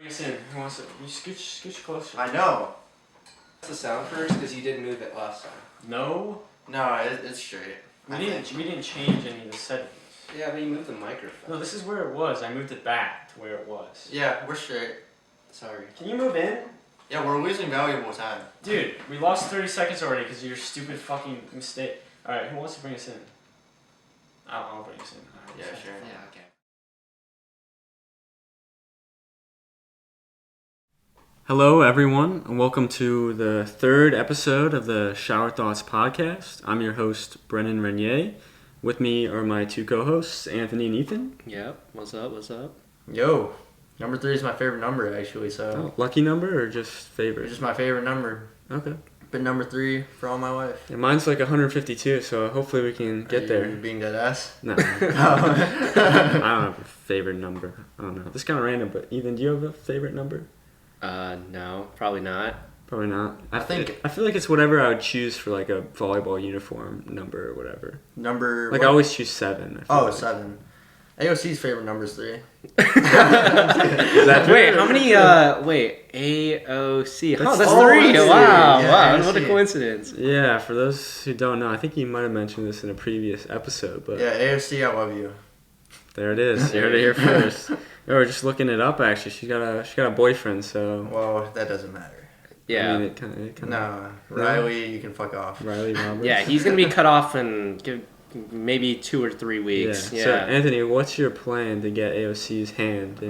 Bring us in. Who wants to? You scooch closer. I know. What's the sound first? Because you didn't move it last time. No. No, it's straight. We didn't change any of the settings. Yeah, but you moved the microphone. No, this is where it was. I moved it back to where it was. Yeah, we're straight. Sorry. Can you move in? Yeah, we're losing valuable time. Dude, we lost 30 seconds already because of your stupid fucking mistake. Alright, who wants to bring us in? I'll bring us in. Right, Yeah, sure. Yeah, okay. Hello, everyone, and welcome to the third episode of the Shower Thoughts podcast. I'm your host, Brennan Renier. With me are my two co-hosts, Anthony and Ethan. Yep. What's up? Yo, number 3 is my favorite number, actually, so... Oh, lucky number or just favorite? It's just my favorite number. Okay. Been number 3 for all my life. Yeah, mine's like 152, so hopefully we can get there. You being dead ass? No. I don't have a favorite number. I don't know. This is kind of random, but Ethan, do you have a favorite number? No, probably not. Probably not. I feel like it's whatever I would choose for like a volleyball uniform number or whatever. Number... Like what? I always choose 7. Oh, like. 7. AOC's favorite number is 3. Is that true? Wait, how many, AOC. That's 3. AOC. Wow, Yeah, what a AOC. coincidence. Yeah, for those who don't know, I think you might have mentioned this in a previous episode, but Yeah, AOC, I love you. there it is. You heard it here first. We were just looking it up. Actually, she got a boyfriend, so Well, that doesn't matter. Yeah. I mean, it kind of No, Riley, you can fuck off. Riley Roberts. Yeah, he's going to be cut off in maybe 2 or 3 weeks. Yeah. So Anthony, what's your plan to get AOC's hand?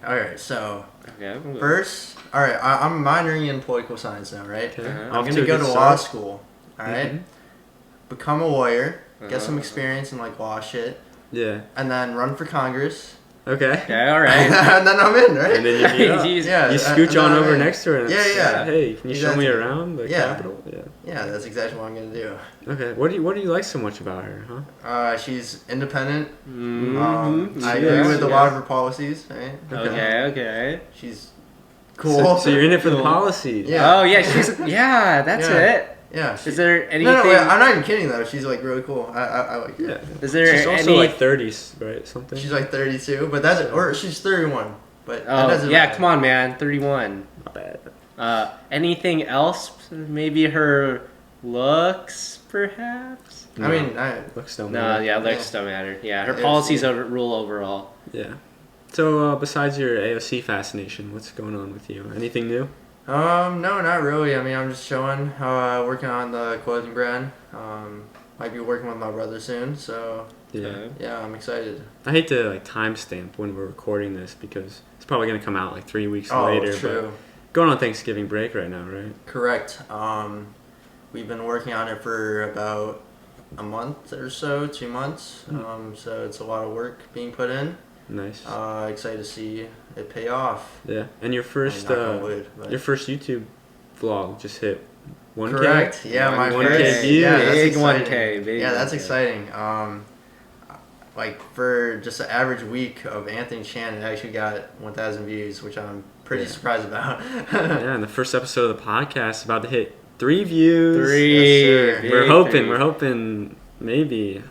Alright, so Okay. first, alright, I'm minoring in political science now, right? Okay. Uh-huh. I'm Off gonna a go good to law start. school, alright? Mhm. Become a lawyer, get some Uh-huh. experience in like law shit, Yeah. and then run for Congress. Okay. Okay, all right. And then I'm in, right? And then you meet up. Jeez. Yeah, You and scooch then on I'm over in. next to her and Yeah, say, yeah. hey, can you show me Exactly. around the Yeah. Capitol? Yeah. Yeah, that's exactly what I'm gonna do. Okay. What do you like so much about her, huh? She's independent. Mm-hmm. I agree with a lot of her policies, right? Okay. She's cool. So you're in it for the policies. Yeah. Oh, yeah, that's Yeah. it. Yeah. Is there anything... No, wait, I'm not even kidding though. She's like really cool. I like her. Yeah. Is there She's also any... like 30s, right? Something. She's like 32, but or she's 31. But that Oh, doesn't yeah, matter. come on, man. 31. Not bad. Anything else? Maybe her looks, perhaps? I mean, looks don't No, matter. yeah, looks don't matter. Yeah, her Yeah, policies see. rule overall. Yeah. So besides your AOC fascination, what's going on with you? Anything new? no, not really. I mean, I'm just showing how working on the clothing brand. Might be working with my brother soon, so Yeah. Okay. yeah, I'm excited. I hate to like timestamp when we're recording this because it's probably gonna come out like 3 weeks Oh, later. true. But going on Thanksgiving break right now, right? Correct. We've been working on it for about a month or so, 2 months. So it's a lot of work being put in. Nice. Excited to see it pay off. Yeah. And your first Knock on wood, but- your first YouTube vlog just hit 1K. Correct. Yeah, my 1K first. views. Yeah, that's Big exciting. 1K, big Yeah, that's 1K. exciting. Like for just an average week of Anthony Chan, it actually got 1,000 views, which I'm pretty surprised about. Yeah, and the first episode of the podcast is about to hit 3 views. 3. Yes, sir. big We're 3. hoping maybe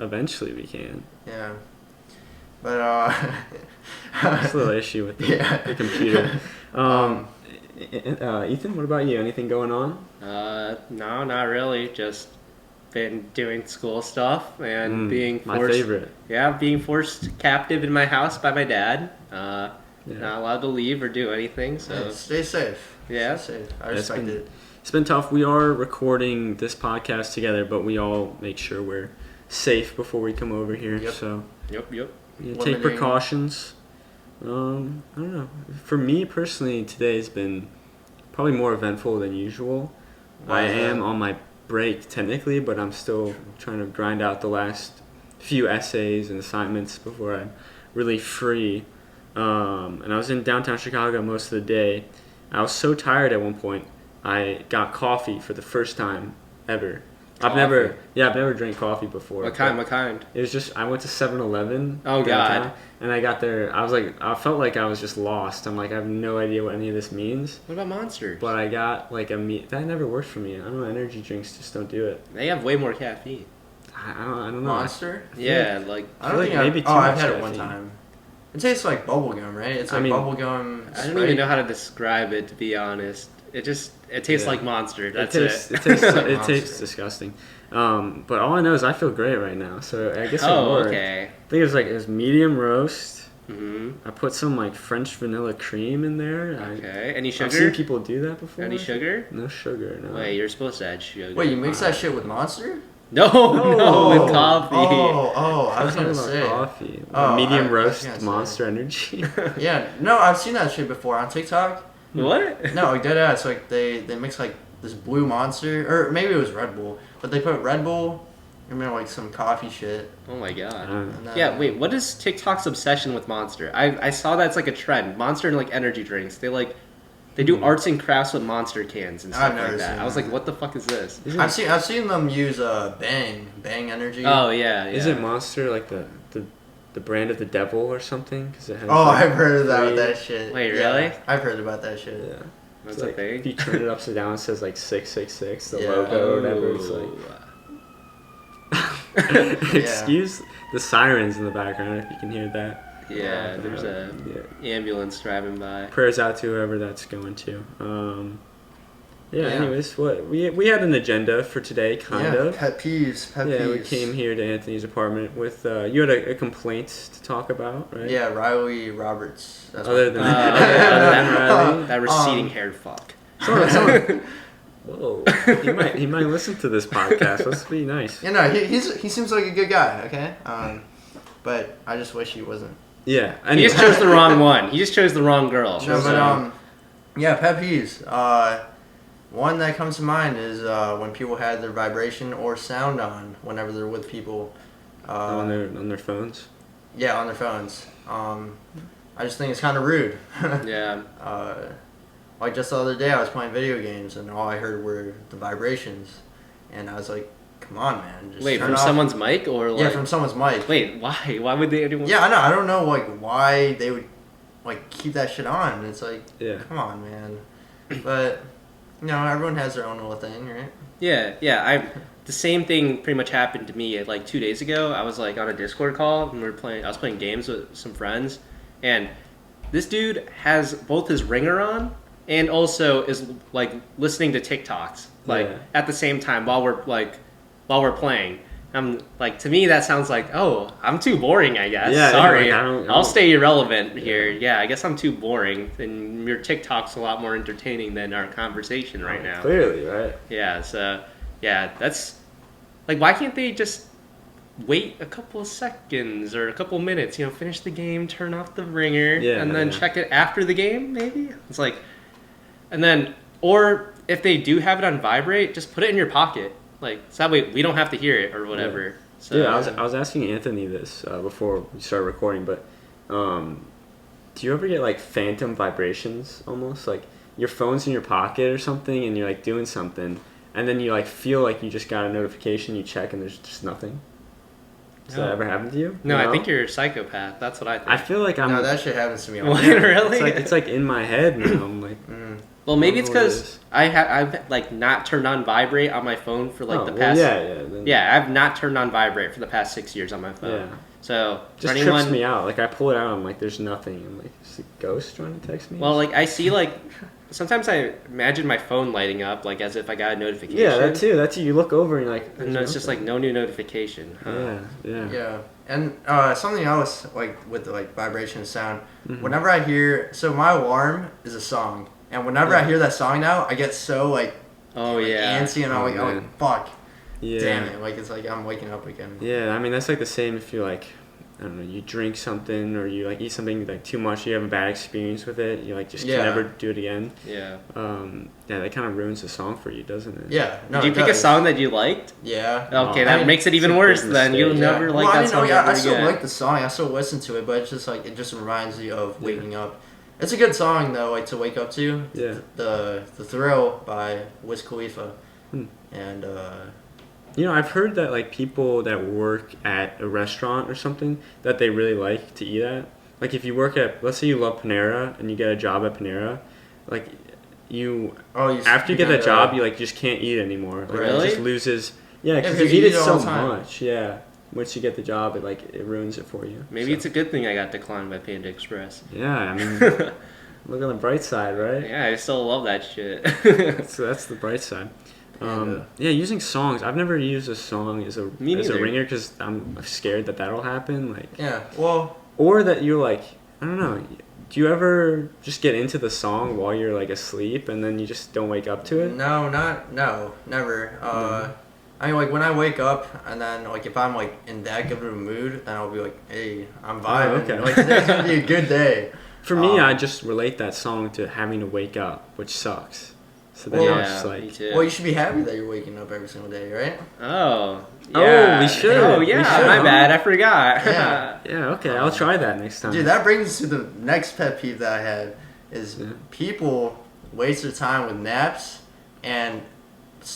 eventually we can. Yeah. But That's a little issue with the, Yeah. the computer. Ethan, what about you? Anything going on? No, not really. Just been doing school stuff and being forced. My favorite. Yeah, being forced captive in my house by my dad. Yeah. Not allowed to leave or do anything. So stay safe. Yeah. Stay safe. I It's respect been- it. It's been tough. We are recording this podcast together, but we all make sure we're safe before we come over here. Yep. So Yep. you take Limiting- precautions. I don't know. For me personally, today's been probably more eventful than usual. Why I is am that? on my break technically, but I'm still trying to grind out the last few essays and assignments before I'm really free. And I was in downtown Chicago most of the day. I was so tired at one point, I got coffee for the first time ever. I've never drank coffee before. What kind? It was just, I went to 7-Eleven. Oh, downtown, God. And I got there, I felt like I was just lost. I'm like, I have no idea what any of this means. What about Monsters? But I got like that never worked for me. I don't know, energy drinks just don't do it. They have way more caffeine. I don't know. Monster? Yeah, like I don't like think maybe too I've much had it one caffeine. time. It tastes like bubble gum, right? It's like bubble gum. I don't even know how to describe it, to be honest. It tastes like Monster. That's it. It tastes disgusting. But all I know is I feel great right now. So I guess it worked. Okay. I think it was medium roast. Mm-hmm. I put some like French vanilla cream in there. Okay. Any sugar? I've seen people do that before. Any sugar? No sugar. No. Wait, you're supposed to add sugar. Wait, you mix that shit with Monster? No, with coffee. I was gonna about say coffee. Oh, Medium I was roast gonna say. Monster Energy. Yeah, no, I've seen that shit before on TikTok. What? No, like dead ass. Like they mix like this blue Monster, or maybe it was Red Bull, but they put Red Bull and then like some coffee shit. Oh my god. And then, Yeah, wait, what is TikTok's obsession with Monster? I saw that's like a trend. Monster and like energy drinks. They do arts and crafts with Monster cans and stuff I've never like that. seen I was that. like, what the fuck is this? I've seen them use Bang Energy. Oh yeah, yeah. Is it Monster like the brand of the devil or something? Cause it has, Oh, like, I've heard about three- that shit. Wait, Yeah, really? I've heard about that shit. Yeah. That's It's a like, thing? if you turn it upside down, it says like 666, the Yeah. logo or whatever. It's like. Excuse the sirens in the background if you can hear that. Yeah, there's a ambulance driving by. Prayers out to whoever that's going to. Yeah. Anyways, what we had an agenda for today, kind of. Pet peeves. We came here to Anthony's apartment with you had a complaint to talk about, right? Yeah, Riley Roberts. That's Other what- than Riley. That receding haired fuck. Someone, whoa, he might listen to this podcast. Let's be nice. You know, he seems like a good guy. Okay. But I just wish he wasn't. Yeah, He just chose the wrong one. He just chose the wrong girl. No, but yeah, pet peeves. One that comes to mind is when people had their vibration or sound on whenever they're with people. on their phones. Yeah, on their phones. I just think it's kind of rude. Yeah. Like just the other day, I was playing video games and all I heard were the vibrations, and I was like, "Come on, man!" Just Wait, turn from off. someone's mic or like? Yeah, from someone's mic. Wait, why? Why would they do? Yeah, I know. I don't know like why they would like keep that shit on. It's like, Yeah. come on, man. But you know, everyone has their own little thing, right? Yeah. The same thing pretty much happened to me like 2 days ago. I was like on a Discord call and I was playing games with some friends, and this dude has both his ringer on and also is like listening to TikToks at the same time while we're playing. I'm like, to me that sounds like, oh, I'm too boring, I guess. Yeah, Sorry, like, I'll stay irrelevant here. Yeah, I guess I'm too boring, and your TikTok's a lot more entertaining than our conversation right now. Clearly, right? Yeah, so yeah, that's like, why can't they just wait a couple of seconds or a couple of minutes, finish the game, turn off the ringer, and then check it after the game, maybe? It's like, and then, or if they do have it on vibrate, just put it in your pocket. Like, so that way we don't have to hear it or whatever. Yeah. So Yeah, I was asking Anthony this before we started recording, but do you ever get like phantom vibrations almost? Like your phone's in your pocket or something and you're like doing something and then you like feel like you just got a notification, you check and there's just nothing? Does that ever happen to you? No, I think you're a psychopath. That's what I think. I feel like I'm... No, that shit happens to me all What, the time. really? It's like in my head now. I'm like... Well, maybe it's I don't know what it because is. I've like not turned on vibrate on my phone for like the past... then I've not turned on vibrate for the past 6 years on my phone. Yeah. So, Just for anyone... trips me out. Like I pull it out, I'm like, there's nothing. I'm like, is it a ghost trying to text me? Well, like I see like... Sometimes I imagine my phone lighting up like as if I got a notification. yeah, that too. That's you look over and you're like... And it's just like no new notification. Huh? Yeah. Yeah, and something else like with the like vibration and sound. Whenever I hear, so my alarm is a song, and whenever I hear that song now, I get so like, Oh like, yeah. antsy, and I'm man. like, fuck, Yeah. damn it, like it's like I'm waking up again. Yeah, I mean that's like the same if you like, I don't know, you drink something or you like eat something like too much, you have a bad experience with it, you like just can never do it again. Yeah. Yeah, that kind of ruins the song for you, doesn't it? Yeah, no, Did you it pick a does. song that you liked? Yeah. Okay, Oh, that I mean, makes it it's even a worse. big Then you'll mistake. never like well, that I mean, song I ever still again. like the song. I still listen to it, but it's just like it just reminds me of waking up. It's a good song though, like to wake up to. Yeah. The Thrill by Wiz Khalifa, and You know, I've heard that like people that work at a restaurant or something that they really like to eat at. Like if you work at, let's say you love Panera and you get a job at Panera, like after you get that job, you like just can't eat anymore. Like, Really? It just loses. Yeah, because because you you eat eat it it so all the time. much. Yeah. once you get the job, it ruins it for you. Maybe it's a good thing I got declined by Panda Express. Yeah, I mean, look on the bright side, right? Yeah, I still love that shit. So that's the bright side. Yeah, using songs. I've never used a song as a ringer because I'm scared that'll happen. Yeah, well. Or that you're I don't know. Do you ever just get into the song while you're asleep and then you just don't wake up to it? No, never. I mean, when I wake up and then if I'm in that good of a mood, then I'll be hey, I'm vibing. Oh, okay. Today's gonna be a good day. For me, I just relate that song to having to wake up, which sucks. So then I was just me too. Well, you should be happy that you're waking up every single day, right? Oh. Yeah. Oh, we should. Oh, We yeah. should. My bad. I forgot. Yeah. Yeah, okay. I'll try that next time. Dude, that brings us to the next pet peeve that I have is people waste their time with naps and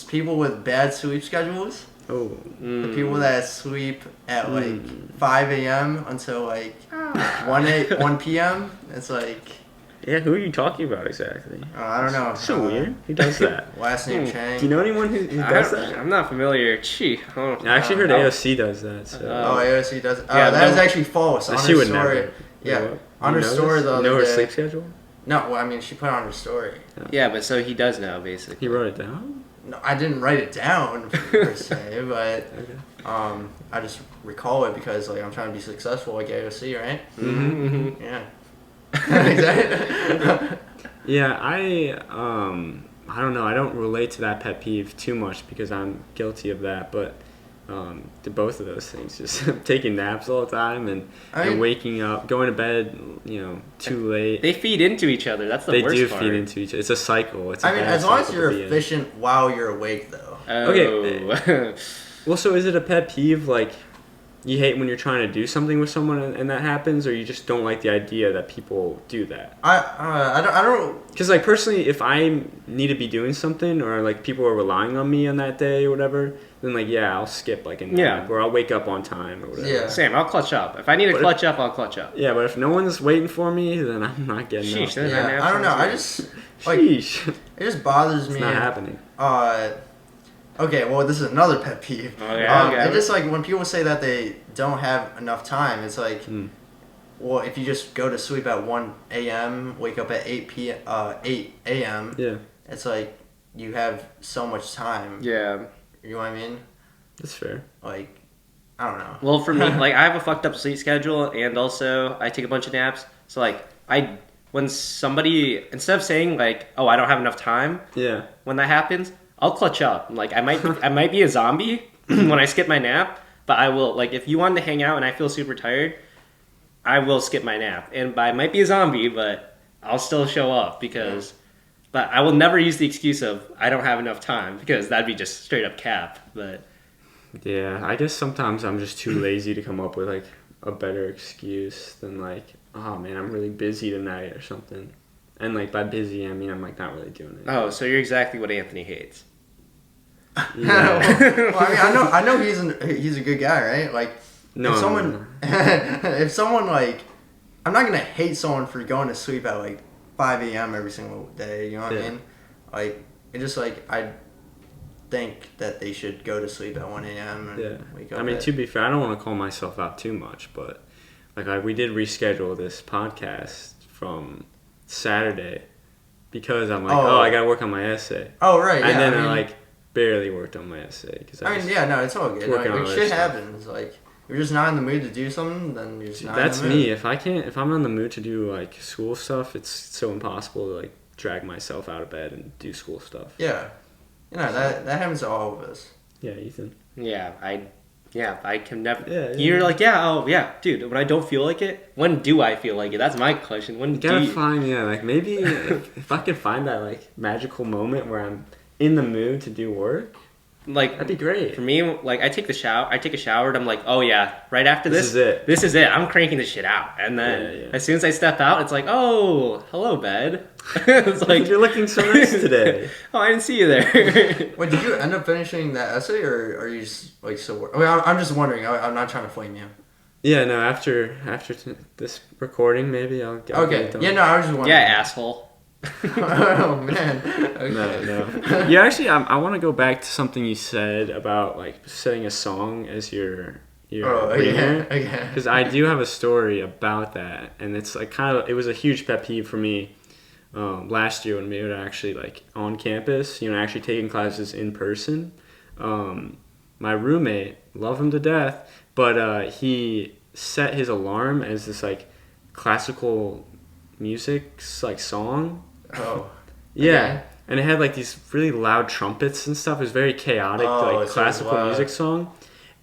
people with bad sleep schedules. Oh. The people that sleep at 5 a.m. until 1 p.m. It's Yeah, who are you talking about exactly? I don't know. So weird. Who does that? Last name Chang. Do you know anyone who does that? I'm not familiar. Gee. I actually heard AOC does that. So. AOC does. Yeah, that is actually false. On she her would story. never. Yeah. On her story the other know her day. sleep schedule? No, well, I mean she put it on her story. Yeah, but so he does now, basically. He wrote it down? No, I didn't write it down per se, but I just recall it because I'm trying to be successful like AOC, right? Mm-hmm. Yeah. Exactly. Yeah, I don't know. I don't relate to that pet peeve too much because I'm guilty of that, but to both of those things, just taking naps all the time and waking up, going to bed, too late. They feed into each other. That's the worst part. They do feed into each other. It's a cycle. It's as long as you're efficient while you're awake, though. Oh. Okay. Well, so is it a pet peeve you hate when you're trying to do something with someone and that happens, or you just don't like the idea that people do that? I don't. Because personally, if I need to be doing something or people are relying on me on that day or whatever, then I'll skip a nap or I'll wake up on time or whatever. Yeah. Same. I'll clutch up. If I need to clutch up, I'll clutch up. Yeah, but if no one's waiting for me, then I'm not getting up. Sheesh, Yeah, I don't know. I just Sheesh. it just bothers It's me. not happening. Okay, well, this is another pet peeve. Okay. It's just when people say that they don't have enough time, it's well, if you just go to sleep at 1 a.m., wake up at 8 a.m., yeah, it's you have so much time. Yeah. You know what I mean? That's fair. I don't know. Well, for me, I have a fucked up sleep schedule, and also I take a bunch of naps. So when somebody, instead of saying oh, I don't have enough time, Yeah. when that happens, I'll clutch up. I might be a zombie when I skip my nap, but I will if you wanted to hang out and I feel super tired, I will skip my nap. And I might be a zombie, but I'll still show up because but I will never use the excuse of I don't have enough time because that'd be just straight up cap. But yeah, I guess sometimes I'm just too lazy to come up with a better excuse than oh man, I'm really busy tonight or something. And by busy, I mean I'm not really doing it. oh, so you're exactly what Anthony hates. Yeah. Well, I know he's a good guy, right? No. If someone I'm not gonna hate someone for going to sleep at 5 a.m. every single day. You know what I mean? It just I think that they should go to sleep at 1 a.m. and wake up. I mean, to be fair, I don't want to call myself out too much, but we did reschedule this podcast from Saturday because I'm I gotta work on my essay. Oh right, yeah. And then I barely worked on my essay because no, it's all good. Working on shit stuff. happens. You're just not in the mood to do something, then you're just not. That's in the mood. me. If I'm not in the mood to do school stuff, it's so impossible to drag myself out of bed and do school stuff. Yeah, that happens to all of us. Yeah, Ethan. Yeah, I can never. Yeah. You're dude. When I don't feel like it, when do I feel like it? That's my question. When You do gotta you? find maybe if I could find that magical moment where I'm in the mood to do work, that'd be great. For me, I take a shower and I'm oh yeah, right after This this is it. I'm cranking this shit out, and then as soon as I step out, it's oh, hello bed. It's you're looking so nice today. Oh, I didn't see you there. Wait, did you end up finishing that essay, or are you just so? I mean, I'm just wondering. I'm not trying to flame you. Yeah, no. After this recording, maybe I'll get it done. Yeah, no. I was just wondering. Yeah, asshole. Oh man. Okay. No. Yeah, actually, I want to go back to something you said about setting a song as your your ringer. Because I do have a story about that, and it's like it was a huge pet peeve for me last year when we were actually like on campus, actually taking classes in person. My roommate, love him to death, but he set his alarm as this like classical music like song. Oh. Yeah. Okay. And it had like these really loud trumpets and stuff. It was very chaotic, like classical music song.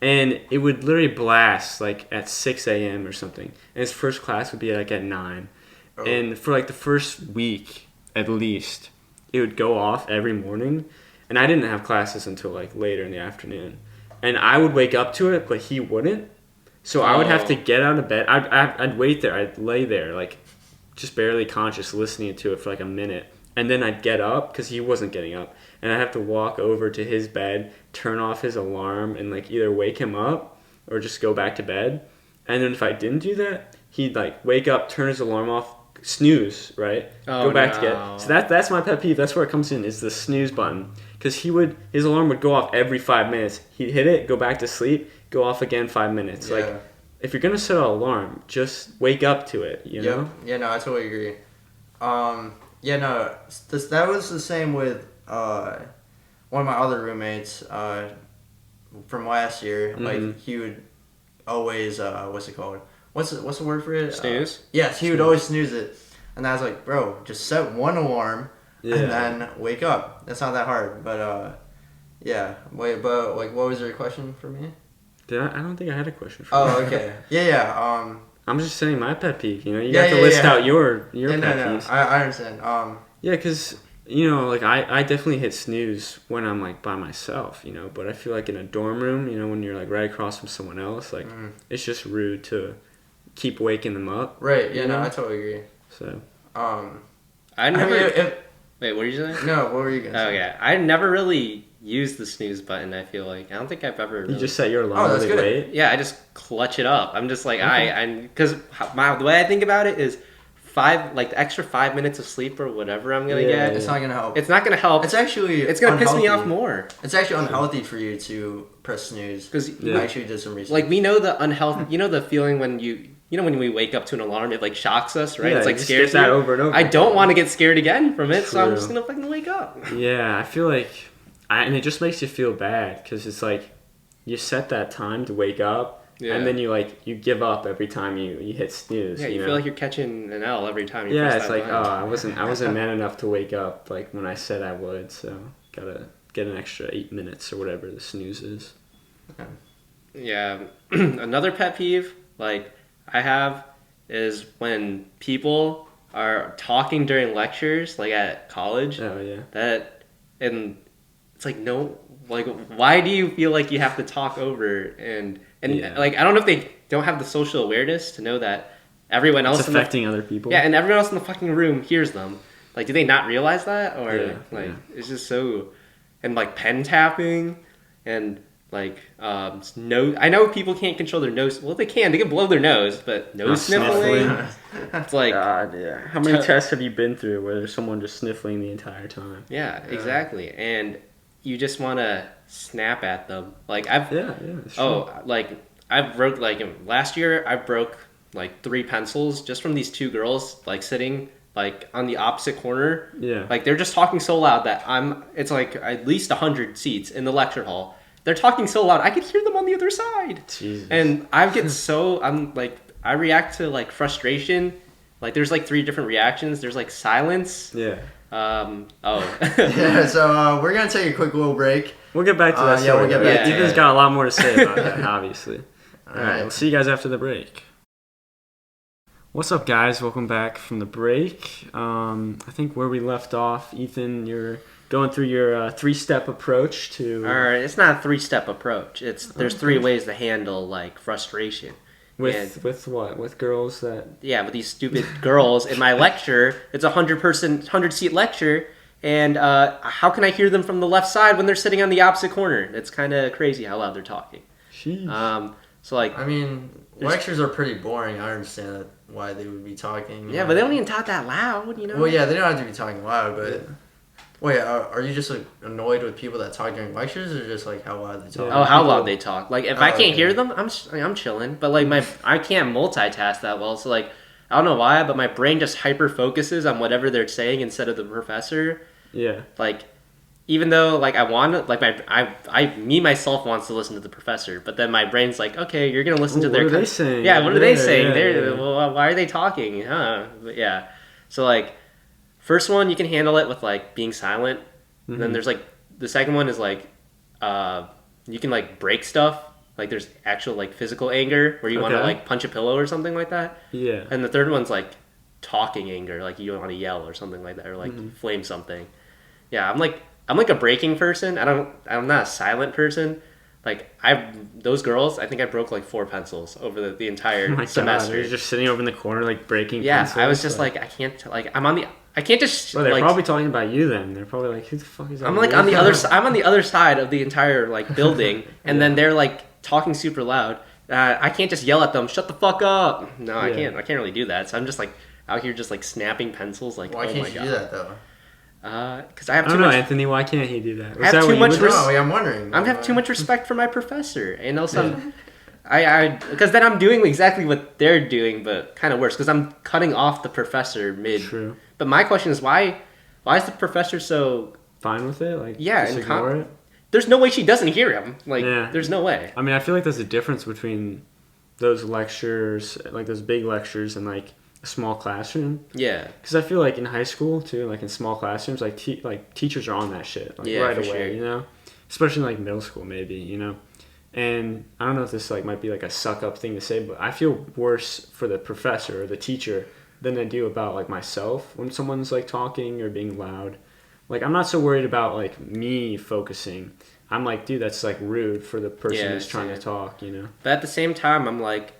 And it would literally blast like at 6 a.m. or something. And his first class would be like at 9. Oh. And for like the first week at least, it would go off every morning. And I didn't have classes until like later in the afternoon. And I would wake up to it, but he wouldn't. So I would have to get out of bed. I'd wait there. I'd lay there like just barely conscious listening to it for like a minute. And then I'd get up because he wasn't getting up. And I'd have to walk over to his bed, turn off his alarm, and like either wake him up or just go back to bed. And then if I didn't do that, he'd like wake up, turn his alarm off, snooze, right? Go back to get. So that's my pet peeve. That's where it comes in, is the snooze button. Because his alarm would go off every 5 minutes. He'd hit it, go back to sleep, go off again 5 minutes. Yeah. Like, if you're going to set an alarm, just wake up to it, you know? Yeah, no, I totally agree. Yeah, no, that was the same with one of my other roommates from last year. Mm-hmm. Like, he would always, what's it called? What's the word for it? Snooze? Yes, he would always snooze it. And I was like, bro, just set one alarm and then wake up. That's not that hard. But, yeah. Wait, but, like, what was your question for me? I don't think I had a question for you. Oh, okay. Yeah. I'm just saying my pet peeve, You have to list out your pet peeves. I understand. Yeah, because, like, I definitely hit snooze when I'm, like, by myself, But I feel like in a dorm room, when you're, like, right across from someone else, like, it's just rude to keep waking them up. Right, yeah, no, I totally agree. So. Wait, what were you saying? No, what were you going to say? Oh, yeah. I never really used the snooze button, I feel like. I don't think I've ever really... You just set your alarm really late? Yeah, I just clutch it up. I'm just like, because the way I think about it is the extra 5 minutes of sleep or whatever I'm going to get. It's not going to help. It's not going to help. It's actually It's going to piss me off more. It's actually unhealthy for you to press snooze. Because I actually did some research. Like, we know the unhealthy... the feeling when when we wake up to an alarm, it like shocks us, right? Yeah, it's like scares that over and over. I don't want to get scared again from it, so I'm just going to fucking wake up. Yeah, I feel like... and it just makes you feel bad because it's like you set that time to wake up and then you give up every time you hit snooze. Yeah, you feel like you're catching an L every time you press that it's like, button. I wasn't man enough to wake up like when I said I would, so gotta get an extra 8 minutes or whatever the snooze is. Yeah. Another pet peeve like I have is when people are talking during lectures, like at college. Oh yeah. And it's like, no, like, why do you feel like you have to talk over and like, I don't know if they don't have the social awareness to know that everyone else it's affecting other people. Yeah, and everyone else in the fucking room hears them. Like, do they not realize that? Or it's just so, and like pen tapping and like I know people can't control their nose. Well, they can blow their nose, but nose sniffling. It's like, God, yeah. How many tests have you been through where there's someone just sniffling the entire time? Yeah, exactly. And you just want to snap at them. Like I broke last year I broke like 3 pencils just from these 2 girls like sitting like on the opposite corner. Yeah. Like they're just talking so loud that it's like at least 100 seats in the lecture hall. They're talking so loud I could hear them on the other side. Jesus. And I react to like frustration. Like there's like 3 different reactions. There's like silence. Yeah. Yeah, so we're gonna take a quick little break. We'll get back to that. Yeah, we'll get back. Ethan's got a lot more to say about that, obviously. All right, we'll see you guys after the break. What's up, guys? Welcome back from the break. I think where we left off, Ethan, you're going through your 3-step approach to. All right, it's not a 3-step approach. There's 3 ways to handle like frustration. With what? With girls that... Yeah, with these stupid girls in my lecture. It's a 100-seat lecture, and how can I hear them from the left side when they're sitting on the opposite corner? It's kind of crazy how loud they're talking. Jeez. So like... I mean, lectures are pretty boring. I understand why they would be talking. Yeah, but they don't even talk that loud, Well, yeah, they don't have to be talking loud, but... Wait, are you just like annoyed with people that talk during lectures, or just like how loud they talk? Yeah. Oh, how people- loud they talk. Like, if I can't okay. hear them, I'm chilling. But, like, I can't multitask that well. So, like, I don't know why, but my brain just hyper focuses on whatever they're saying instead of the professor. Yeah. Like, even though, like, I want to, like, me myself wants to listen to the professor, but then my brain's like, okay, you're gonna listen to their. What are they saying? Yeah, what are they saying? Yeah. Well, why are they talking? Huh? But yeah. So, like, first one you can handle it with like being silent. And then there's like the second one is like, you can like break stuff. Like there's actual like physical anger where you want to Okay. like punch a pillow or something like that. Yeah. And the third one's like talking anger, like you want to yell or something like that, or like flame something. Yeah, I'm like a breaking person. I'm not a silent person. Like those girls, I think I broke like 4 pencils over the entire Oh my semester. God, you're just sitting over in the corner like breaking. Yeah, pencils, I was just like I can't like I can't just. Well, they're like, probably talking about you then. They're probably like, who the fuck is that? I'm like on the other. I'm on the other side of the entire like building, and then they're like talking super loud. I can't just yell at them. Shut the fuck up. No, I Yeah. can't. I can't really do that. So I'm just like out here, just like snapping pencils. Like, Why oh can't my you god. do that though? Because I have I too don't know, much. Anthony. Why can't he do that? I have that too what you much would do? res- No, I'm wondering. I have too much respect for my professor, and also. Because then I'm doing exactly what they're doing, but kind of worse. Because I'm cutting off the professor mid. True. But my question is why is the professor so? Fine with it? Like, Yeah, just and ignore it? There's no way she doesn't hear him. Like, Yeah. there's no way. I mean, I feel like there's a difference between those lectures, like those big lectures, and like a small classroom. Yeah. Because I feel like in high school too, like in small classrooms, like teachers are on that shit like Yeah, right for away, sure. you know. Especially in, like middle school, maybe, you know. And I don't know if this like might be like a suck up thing to say, but I feel worse for the professor or the teacher than I do about like myself when someone's like talking or being loud. Like I'm not so worried about like me focusing. I'm like, dude, that's like rude for the person Yeah, who's trying to same. talk, you know. But at the same time, I'm like,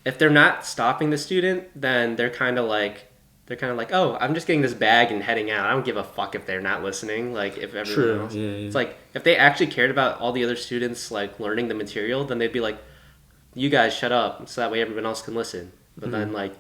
if they're not stopping the student, then they're kind of like, oh, I'm just getting this bag and heading out. I don't give a fuck if they're not listening. Like if everyone True. else. Yeah. It's like if they actually cared about all the other students like learning the material, then they'd be like, you guys shut up, so that way everyone else can listen. But then like,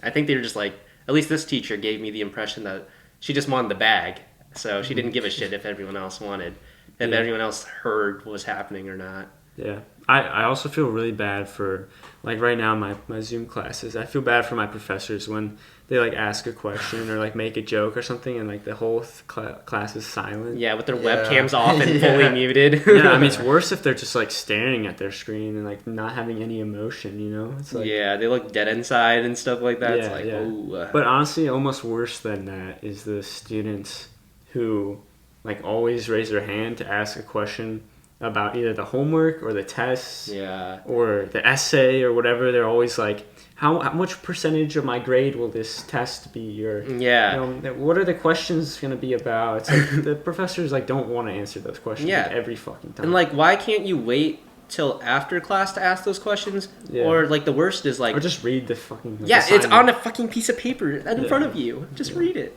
I think they're just like, at least this teacher gave me the impression that she just wanted the bag, so she didn't give a shit if everyone else wanted, if Yeah. everyone else heard what was happening or not. Yeah. I also feel really bad for, like right now, my Zoom classes. I feel bad for my professors when they like ask a question or like make a joke or something and like the whole class is silent. Yeah, with their Yeah. webcams off and Yeah. fully muted. Yeah, I mean, it's worse if they're just like staring at their screen and like not having any emotion, you know? It's like, yeah, they look dead inside and stuff like that. It's Yeah, like, yeah. ooh. But honestly, almost worse than that is the students who like always raise their hand to ask a question about either the homework or the tests Yeah. or the essay or whatever. They're always like, how much percentage of my grade will this test be? Or Yeah. you know, what are the questions going to be about? It's like the professors like don't want to answer those questions Yeah. like, every fucking time. And like, why can't you wait till after class to ask those questions? Yeah. Or like the worst is like, or just read the fucking like, yeah, it's assignment. on a fucking piece of paper in Yeah. front of you. Just read it.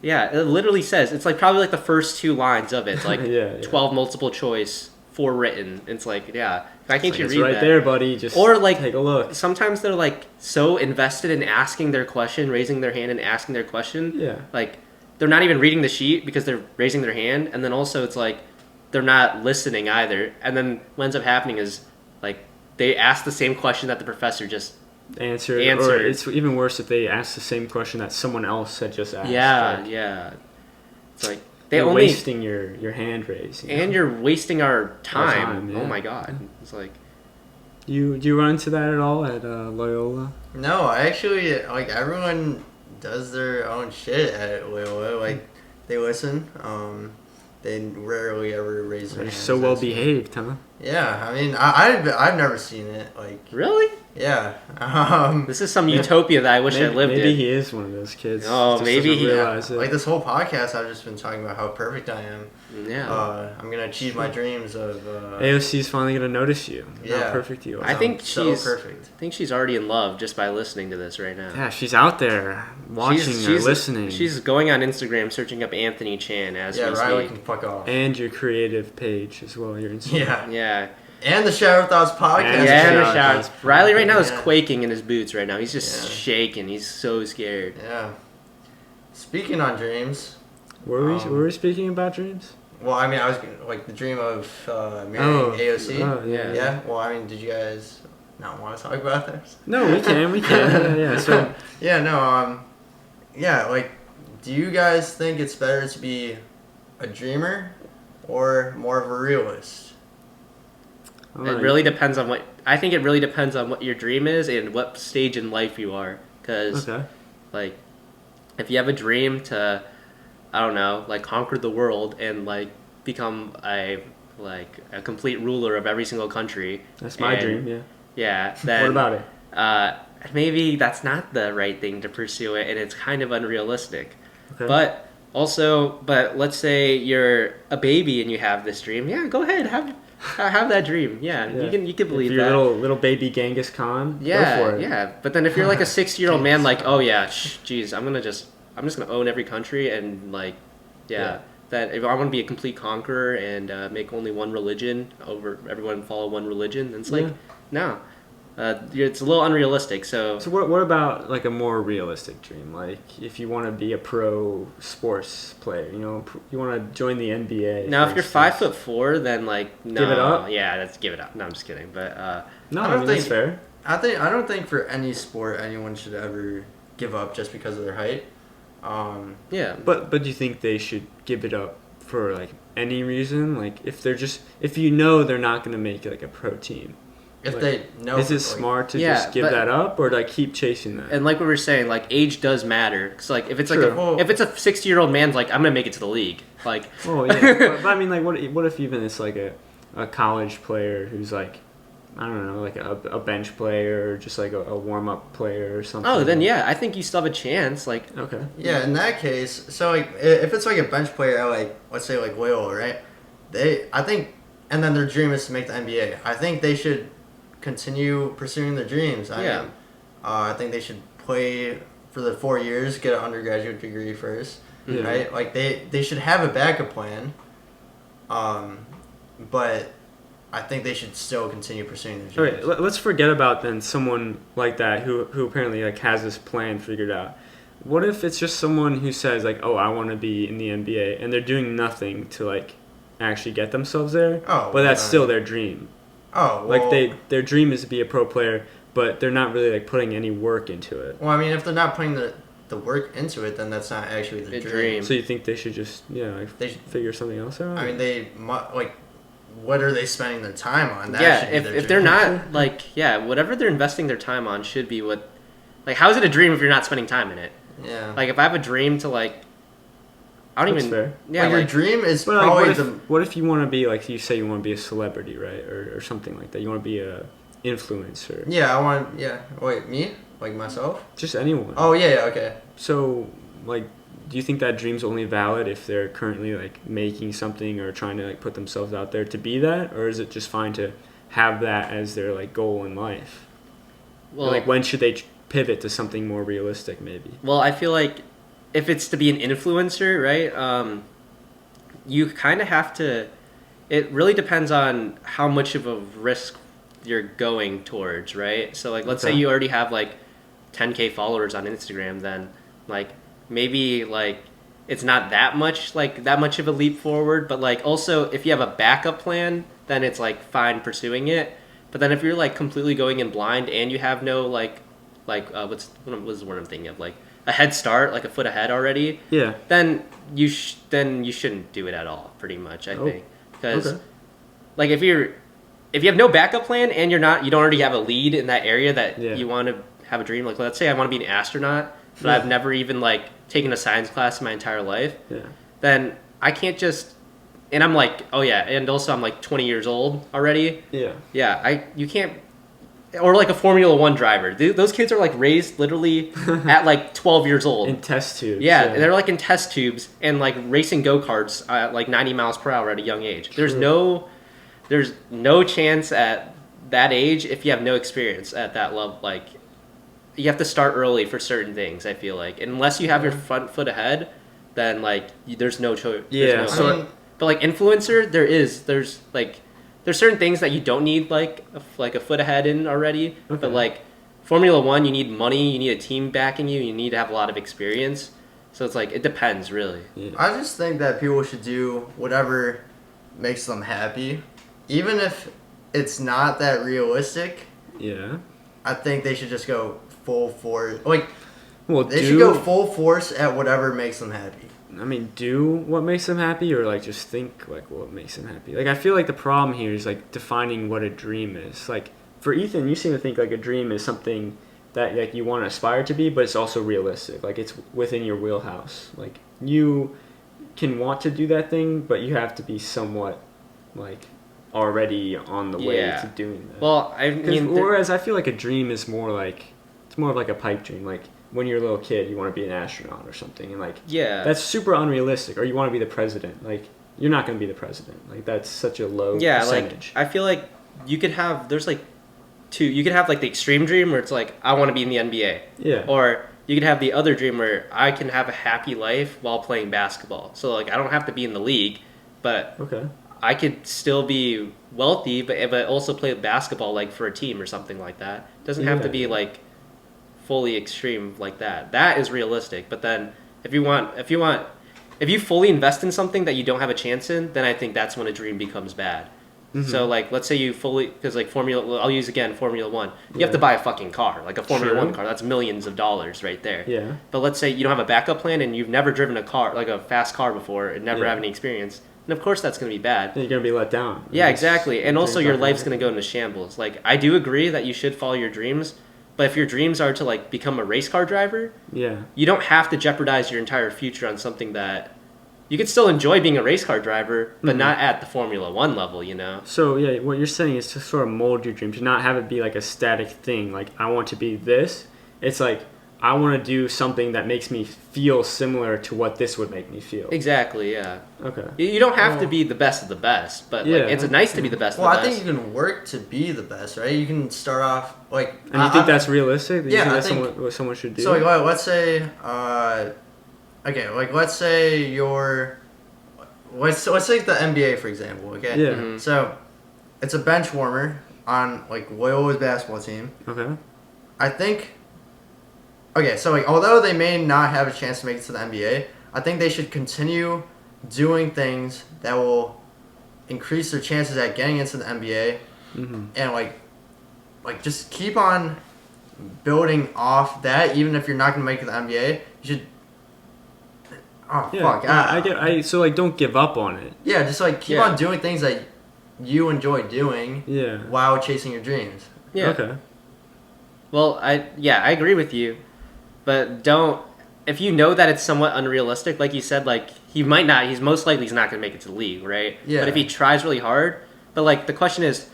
Yeah, it literally says, it's like probably like the first 2 lines of it. It's like Yeah, yeah. 12 multiple choice, 4 written. It's like, yeah, why can't Like, you it's read right that? there, buddy. Just Or, like, take a look. Sometimes they're like so invested in asking their question, raising their hand and asking their question. Yeah. Like they're not even reading the sheet because they're raising their hand, and then also it's like they're not listening either. And then what ends up happening is like they ask the same question that the professor just Answer. Or Answer. it's even worse if they ask the same question that someone else had just asked. yeah Like, yeah. It's like they you're only wasting your hand raise. You know? and you're wasting our time. time, yeah. Oh my god! It's like Do you run into that at all at Loyola? No, I actually like everyone does their own shit at Loyola. Like they listen. They rarely ever raise their They're hands. so well That's- behaved, huh? Yeah, I mean, I've never seen it. Like, really. yeah. This is some utopia that I wish I lived maybe in. he is one of those kids. Oh, Just maybe doesn't he- realize it. Like this whole podcast, I've just been talking about how perfect I am. Yeah. I'm gonna achieve my dreams of. AOC's finally gonna notice you. How Yeah. perfect you are. I think so she's perfect. I think she's already in love just by listening to this right now. Yeah, she's out there watching or listening. She's going on Instagram searching up Anthony Chan as Yeah, we Riley speak. can fuck off. and your creative page as well. Your Instagram. Yeah. Yeah. And the Shower Thoughts podcast. And Yeah, the the shout shout. outs. Riley right now is Yeah. quaking in his boots right now. He's just Yeah. shaking. He's so scared. Yeah. Speaking on dreams, Were we speaking about dreams? Well, I mean, I was like the dream of marrying AOC. Oh, yeah. Yeah. Well, I mean, did you guys not want to talk about this? No, we can. Yeah. So yeah, no, yeah, like, do you guys think it's better to be a dreamer or more of a realist? It really depends on what. I think it really depends on what your dream is and what stage in life you are. Because, like, if you have a dream to, I don't know, like conquer the world and like become a complete ruler of every single country. That's my dream. Yeah. Yeah. Then, what about it? Maybe that's not the right thing to pursue it, and it's kind of unrealistic. Okay. But let's say you're a baby and you have this dream. Yeah, go ahead, have that dream. Yeah, you can believe if you're that. little baby Genghis Khan. Yeah, go for it. yeah. But then if you're like a 60-year-old man, like, oh yeah, geez, I'm just gonna own every country and like, that if I want to be a complete conqueror and make only one religion over everyone follow one religion, then it's like, no. It's a little unrealistic. So what about like a more realistic dream? Like if you want to be a pro sports player, you want to join the NBA. Now, if you're 5'4", then like no, give it up. Yeah, let's give it up. No, I'm just kidding. But no, I mean, that's fair. I don't think for any sport anyone should ever give up just because of their height. Yeah. But do you think they should give it up for like any reason? Like if they're not going to make like a pro team. If they know, is it smart to just give that up or like keep chasing that? And like we were saying, like age does matter. Cause like if it's if it's a 60-year-old man's like I'm gonna make it to the league, like. Oh yeah, but I mean like what if even it's like a college player who's like I don't know like a bench player or just like a warm up player or something. Oh, then yeah, I think you still have a chance. Like okay. Yeah, in that case, so like if it's like a bench player at like let's say like Loyola, right? I think, and then their dream is to make the NBA. I think they should continue pursuing their dreams. I think they should play for the 4 years, get an undergraduate degree first, right? Like they should have a backup plan, but I think they should still continue pursuing their dreams. Okay, let's forget about then someone like that who apparently like has this plan figured out. What if it's just someone who says like, oh, I want to be in the NBA, and they're doing nothing to like actually get themselves there, but that's still their dream. Oh, well, like their dream is to be a pro player, but they're not really like putting any work into it. Well, I mean, if they're not putting the work into it, then that's not actually the dream. So you think they should just they should figure something else out? I mean, they like, what are they spending their time on? That if they're not like whatever they're investing their time on should be what, like, how is it a dream if you're not spending time in it? Yeah. Like if I have a dream to like. I don't That's even. fair. Yeah, your dream is probably what if you want to be like you say you want to be a celebrity, right, or something like that? You want to be a influencer. Yeah, I want. Yeah, wait, me? Like myself? Just anyone. Oh yeah, okay. So like, do you think that dream's only valid if they're currently like making something or trying to like put themselves out there to be that, or is it just fine to have that as their like goal in life? Well, or, like when should they pivot to something more realistic, maybe? Well, I feel like. If it's to be an influencer, right, you kind of have to... It really depends on how much of a risk you're going towards, right? So, like, let's say you already have, like, 10K followers on Instagram, then, like, maybe, like, it's not that much of a leap forward, but, like, also, if you have a backup plan, then it's, like, fine pursuing it. But then if you're, like, completely going in blind and you have no, what's the word I'm thinking of, like, a head start, like a foot ahead already, then you shouldn't do it at all, pretty much, I think. Because, like, if you have no backup plan and you don't already have a lead in that area that you want to have a dream, like, let's say I want to be an astronaut, but I've never even, like, taken a science class in my entire life, then I can't just... And I'm like, and also I'm, like, 20 years old already. You can't... Or like a Formula One driver. Those kids are like raised literally at like 12 years old. In test tubes. Yeah, they're like in test tubes and like racing go-karts at like 90 miles per hour at a young age. There's no chance at that age if you have no experience at that level. Like, you have to start early for certain things, I feel like. Unless you have your front foot ahead, then like there's no choice. Yeah. But like influencer, there's certain things that you don't need like a foot ahead in already. But like Formula One, you need money, you need a team backing you, you need to have a lot of experience. So it's like it depends really. Yeah. I just think that people should do whatever makes them happy, even if it's not that realistic. Yeah. I think they should just go full force. Like, Well, they should go full force at whatever makes them happy. I mean, do what makes them happy, or like just think like what makes them happy. Like I feel like the problem here is like defining what a dream is. Like for Ethan, you seem to think like a dream is something that like you want to aspire to be, but it's also realistic. Like it's within your wheelhouse. Like you can want to do that thing, but you have to be somewhat like already on the way to doing that. Well, I mean, whereas I feel like a dream is more like it's more of like a pipe dream. Like when you're a little kid, you want to be an astronaut or something, and like that's super unrealistic. Or you want to be the president. Like you're not going to be the president. Like that's such a low percentage. Like I feel like you could have you could have like the extreme dream where it's like I want to be in the NBA. Yeah. Or you could have the other dream where I can have a happy life while playing basketball. So like I don't have to be in the league, but I could still be wealthy, but also play basketball like for a team or something like that. It doesn't have to be like fully extreme like that. That is realistic. But then if you fully invest in something that you don't have a chance in, then I think that's when a dream becomes bad. Mm-hmm. So like let's say you fully, because like I'll use again Formula 1. You have to buy a fucking car, like a Formula 1 car. That's millions of dollars right there. Yeah. But let's say you don't have a backup plan and you've never driven a car, like a fast car before, and never have any experience. And of course that's going to be bad. Then you're going to be let down. Yeah, exactly. And also your life's going to go into shambles. Like I do agree that you should follow your dreams, but if your dreams are to like become a race car driver, you don't have to jeopardize your entire future on something that you could still enjoy being a race car driver, but not at the Formula 1 level, you know? So, yeah, what you're saying is to sort of mold your dream, to not have it be like a static thing, like, I want to be this. It's like, I want to do something that makes me feel similar to what this would make me feel. Exactly, yeah. Okay. You don't have to be the best of the best, but like, it's nice to be the best of the best. Well, I think you can work to be the best, right? You can start off, like... And you think that's realistic? Yeah, I think what someone should do? So, like, let's say... okay, like, let's say you're... Let's take the NBA, for example, okay? Yeah. Mm-hmm. So, it's a bench warmer on, like, Loyola's basketball team. Okay. I think... Okay, so, like, although they may not have a chance to make it to the NBA, I think they should continue doing things that will increase their chances at getting into the NBA. Mm-hmm. And, like, just keep on building off that, even if you're not going to make it to the NBA. You should... Oh, yeah, fuck. So, like, don't give up on it. Yeah, just, like, keep on doing things that you enjoy doing while chasing your dreams. Yeah. Okay. Well, I agree with you. But if you know that it's somewhat unrealistic, like you said, like, he's most likely not going to make it to the league, right? Yeah. But if he tries really hard, but, like, the question is,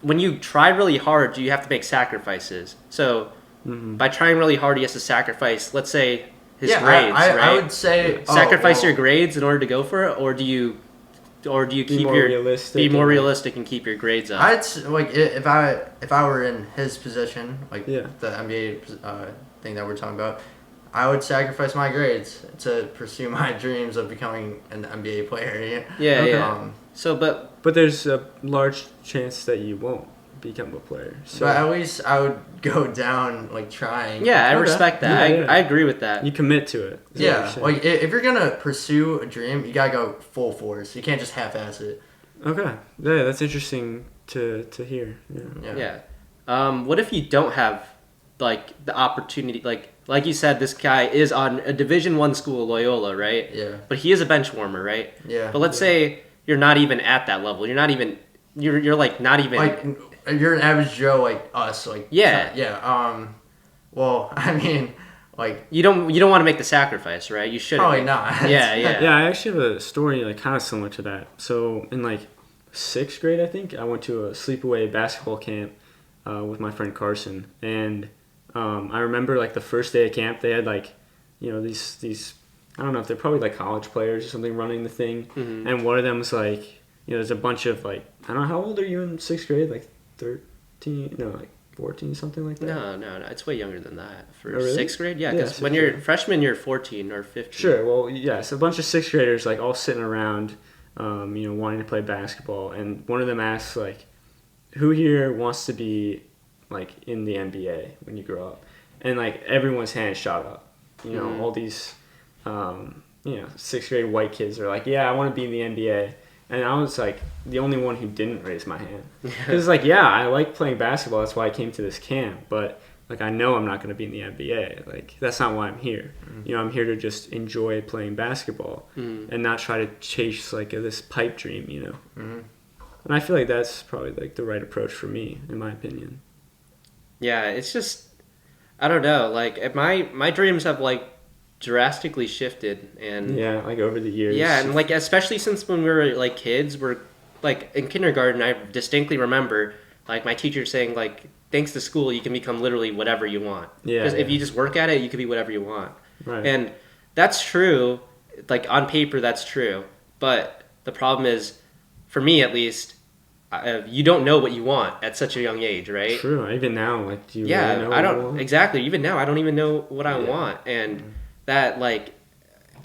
when you try really hard, do you have to make sacrifices? So, by trying really hard, he has to sacrifice, let's say... his grades, right? I would say sacrifice your grades in order to go for it, or do you be more realistic and keep your grades up? Like if I were in his position, like the NBA thing that we're talking about, I would sacrifice my grades to pursue my dreams of becoming an NBA player. Yeah. But there's a large chance that you won't become a player. So. But at least I would go down like trying. Yeah, I respect that. I agree with that. You commit to it. Yeah, like if you're gonna pursue a dream, you gotta go full force. You can't just half-ass it. Okay, yeah, that's interesting to hear. Yeah. What if you don't have like the opportunity? Like you said, this guy is on a Division I school, Loyola, right? Yeah. But he is a bench warmer, right? Yeah. But let's say you're not even at that level. You're not even. You're like not even. Like you're an average Joe like us, like well, I mean, like you don't want to make the sacrifice, right? You shouldn't. Probably not. Yeah. I actually have a story like kind of similar to that. So in like 6th grade, I think I went to a sleepaway basketball camp with my friend Carson, and I remember like the first day of camp, they had like these I don't know if they're probably like college players or something running the thing, and one of them was like there's a bunch of like I don't know, how old are you in 6th grade? Like 13? No, like 14, something like that? No. It's way younger than that. For really? 6th grade? Yeah, because when you're freshman, you're 14 or 15. Sure, well, yes, a bunch of 6th graders, like, all sitting around, wanting to play basketball, and one of them asks, like, who here wants to be, like, in the NBA when you grow up? And, like, everyone's hand shot up. All these sixth grade white kids are like, yeah, I want to be in the NBA. And I was like the only one who didn't raise my hand. Because it's like, yeah, I like playing basketball. That's why I came to this camp. But like, I know I'm not going to be in the NBA. Like, that's not why I'm here. Mm-hmm. I'm here to just enjoy playing basketball and not try to chase like this pipe dream. Mm-hmm. And I feel like that's probably like the right approach for me, in my opinion. Yeah, it's just, I don't know. Like, my dreams have like drastically shifted, and yeah, like over the years. Yeah, and like especially since when we were like kids, we're like in kindergarten. I distinctly remember like my teacher saying like, "Thanks to school, you can become literally whatever you want." Yeah. Because if you just work at it, you can be whatever you want. Right. And that's true. Like on paper, that's true. But the problem is, for me at least, you don't know what you want at such a young age, right? True. Even now, like, do you yeah, really know I what don't you want? exactly. Even now, I don't even know what I want, and that like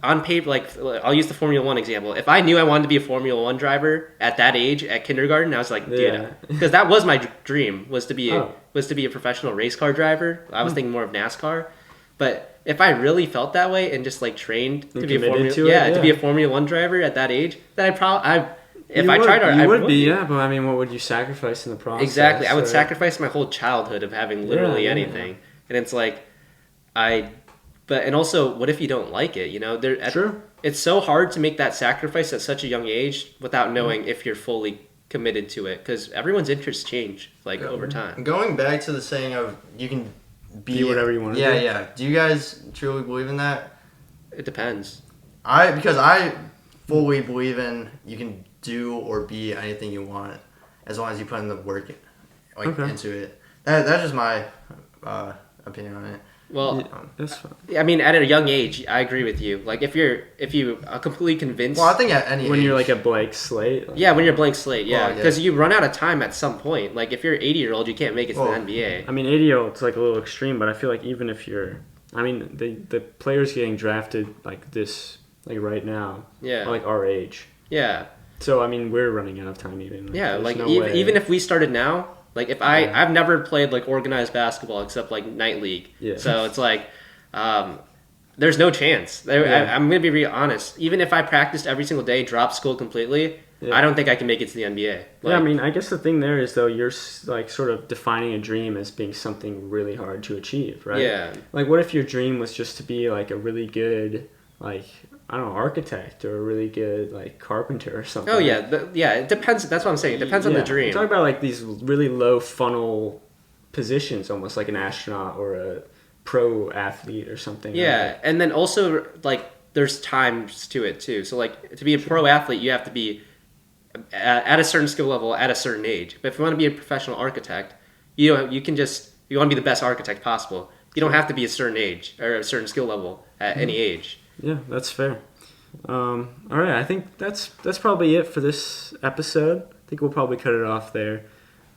on paper, like I'll use the Formula One example. If I knew I wanted to be a Formula One driver at that age, at kindergarten, I was like, dude, because that was my dream was to be a professional race car driver. I was thinking more of NASCAR, but if I really felt that way and just like trained to be to be a Formula One driver at that age, then I would be. But I mean, what would you sacrifice in the process? Exactly, I would sacrifice my whole childhood of having literally anything, and it's like and also, what if you don't like it? True. It's so hard to make that sacrifice at such a young age without knowing if you're fully committed to it, because everyone's interests change over time. Going back to the saying of you can be whatever you want to do. Yeah. Do you guys truly believe in that? It depends. Because I fully believe in you can do or be anything you want as long as you put in the work into it. That's just my opinion on it. Well, that's fine. I mean, at a young age, I agree with you. Like, if you are completely convinced. Well, I think at any when age. You're like a blank slate. When you're a blank slate, because you run out of time at some point. Like, if you're an 80-year-old, you can't make it to the NBA. I mean, 80-year-old's like a little extreme, but I feel like even if you're, I mean, the players getting drafted like this, like right now, are like our age. Yeah. So I mean, we're running out of time even. Like even if we started now. Like, if I've never played, like, organized basketball except, like, Night League. Yeah. So it's like, there's no chance. I'm going to be real honest. Even if I practiced every single day, dropped school completely, I don't think I can make it to the NBA. I mean, I guess the thing there is, though, you're, like, sort of defining a dream as being something really hard to achieve, right? Yeah. Like, what if your dream was just to be, like, a really good, like, I don't know, architect or a really good like carpenter or something. Oh yeah, it depends. That's what I'm saying. It depends on the dream. I'm talking about like these really low funnel positions, almost like an astronaut or a pro athlete or something. Yeah, and then also like there's times to it too. So like to be a pro athlete, you have to be at a certain skill level at a certain age. But if you want to be a professional architect, you want to be the best architect possible. You don't have to be a certain age or a certain skill level at any age. Yeah, that's fair. All right, I think that's probably it for this episode. I think we'll probably cut it off there.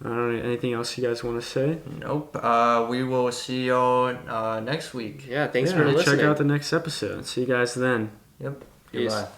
I don't know, anything else you guys want to say? Nope. We will see y'all next week. Yeah, thanks for listening. Check out the next episode. See you guys then. Yep. Peace. Goodbye.